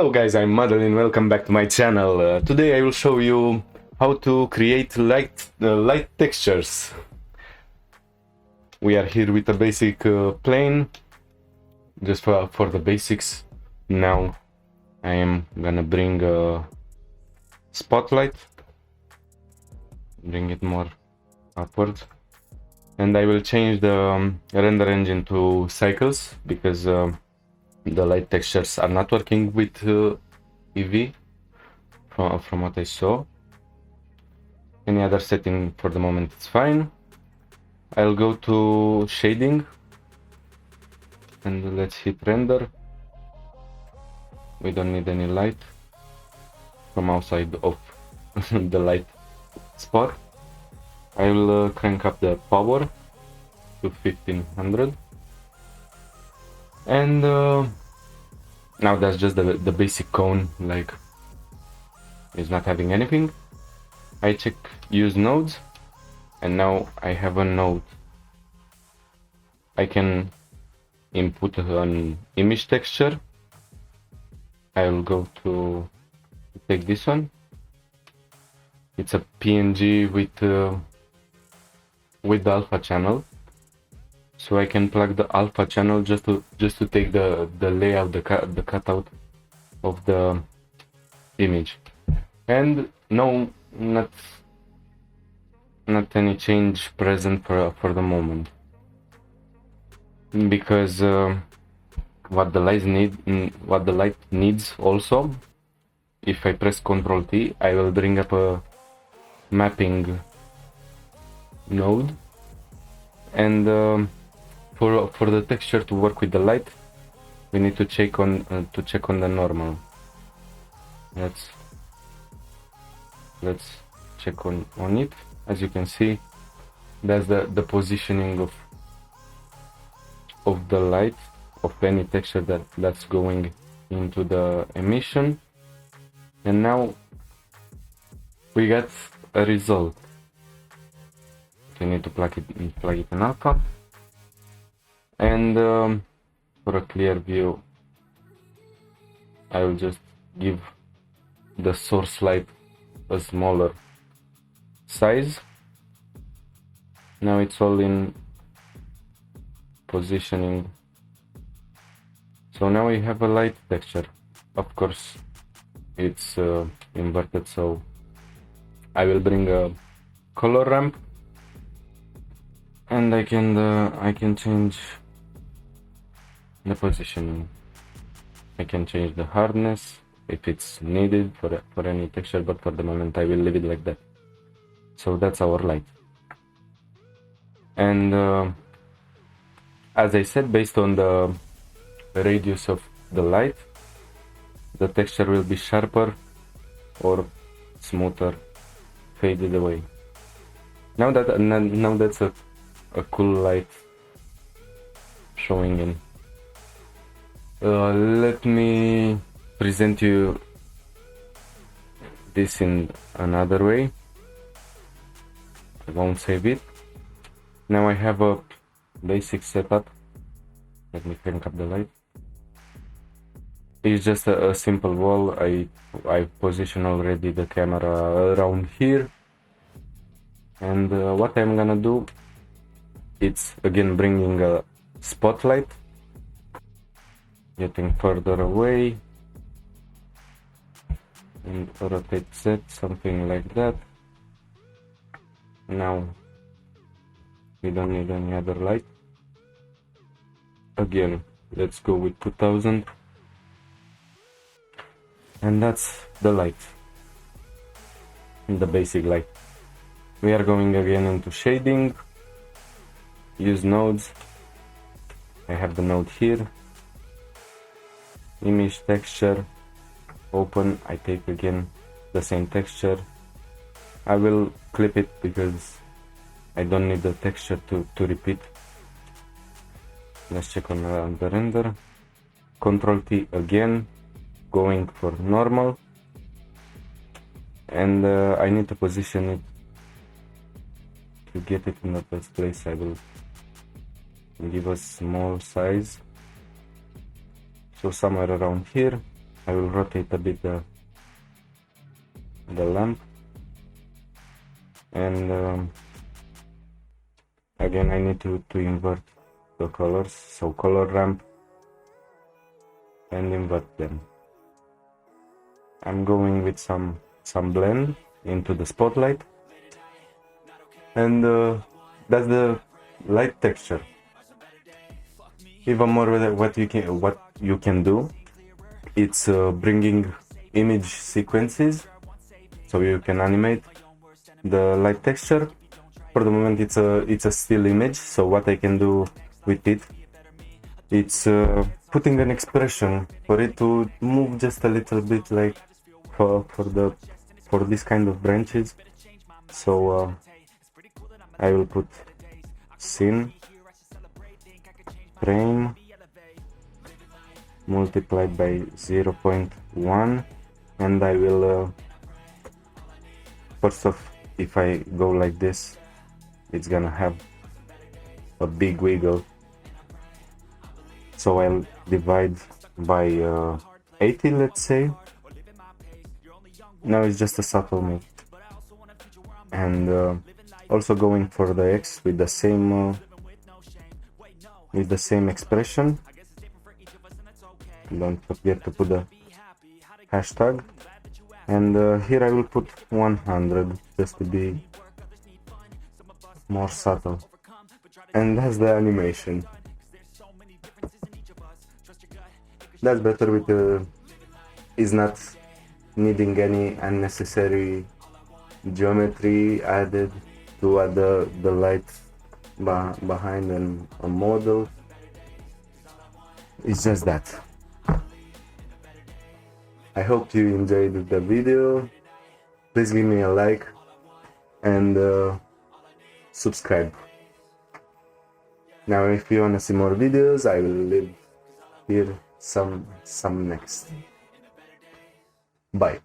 Hello guys, I'm Madeline, welcome back to my channel. Today I will show you how to create light textures. We are here with a basic plane, just for the basics. Now I am gonna bring a spotlight, bring it more upwards, and I will change the render engine to cycles because the light textures are not working with EV from what I saw. Any other setting for the moment it's fine. I'll go to shading and let's hit render. We don't need any light from outside of the light spot. I will crank up the power to 1500. And now that's just the basic cone, like it's not having anything. I check use nodes, and now I have a node. I can input an image texture. I will go to take this one. It's a PNG with the alpha channel. So I can plug the alpha channel just to take the layout, the cutout of the image. And no, not any change present for the moment, because what the light needs also, if I press Ctrl T, I will bring up a mapping node, and for the texture to work with the light, we need to check on the normal. Let's check on it. As you can see, that's the positioning of the light of any texture that's going into the emission. And now we got a result. We need to plug it in alpha. And for a clear view, I will just give the source light a smaller size. Now it's all in positioning. So now we have a light texture. Of course, it's inverted, so I will bring a color ramp, and I can change the positioning. I can change the hardness if it's needed for any texture, but for the moment I will leave it like that. So that's our light. And as I said, based on the radius of the light, the texture will be sharper or smoother, faded away. Now that's a cool light showing in. Let me present you this in another way. I won't save it. Now I have a basic setup. Let me crank up the light. It's just a simple wall. I position already the camera around here, and what I'm gonna do, it's again bringing a spotlight, getting further away, and rotate Z, something like that. Now we don't need any other light. Again, let's go with 2000, and that's the light, the basic light. We are going again into shading, use nodes. I have the node here, image texture, open. I take again the same texture. I will clip it because I don't need the texture to repeat. Let's check on the render. Ctrl T again, going for normal, and I need to position it to get it in the best place. I will give a small size, so somewhere around here. I will rotate a bit the lamp, and again I need to invert the colors, so color ramp and invert them. I'm going with some blend into the spotlight, and that's the light texture. Even more, what you can do, it's bringing image sequences, so you can animate the light texture. For the moment it's a still image, so what I can do with it, it's putting an expression for it to move just a little bit, like for this kind of branches. So I will put scene frame multiplied by 0.1, and I will first off, if I go like this, it's gonna have a big wiggle, so I'll divide by 80, let's say. Now it's just a subtle move, and also going for the X with the same expression. Don't forget to put the hashtag, and here I will put 100 just to be more subtle, and that's the animation. That's better with is not needing any unnecessary geometry added to add the light behind a model. It's just that. I hope you enjoyed the video. Please give me a like and subscribe. Now if you wanna see more videos, I will leave here some next. Bye.